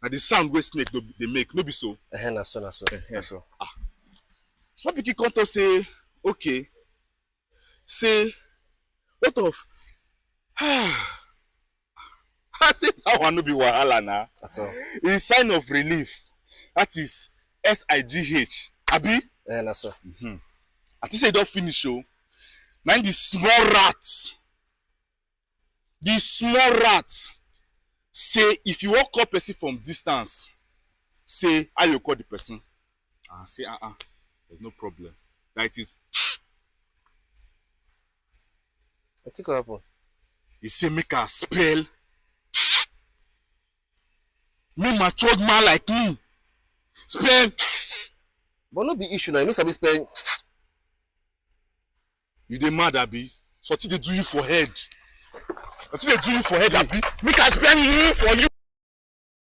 na the sound wey snake dey make, no be so. Na so. Small pikin come talk say, okay, say what of I say that one no be wahala na. At all. It's sign of relief. That is SIGH. Abi? Na so. I think say e don finish o. Na the small rat say if you wan call person from distance, say how you call the person. Say there's no problem. That is. I think what happen. He say make her spell. Me matured man like me. Spell. But no be issue now. You know sabi spell. You dey mad, abi? Something dey do you for head. Something dey do you for head, abi? Make her spell for you.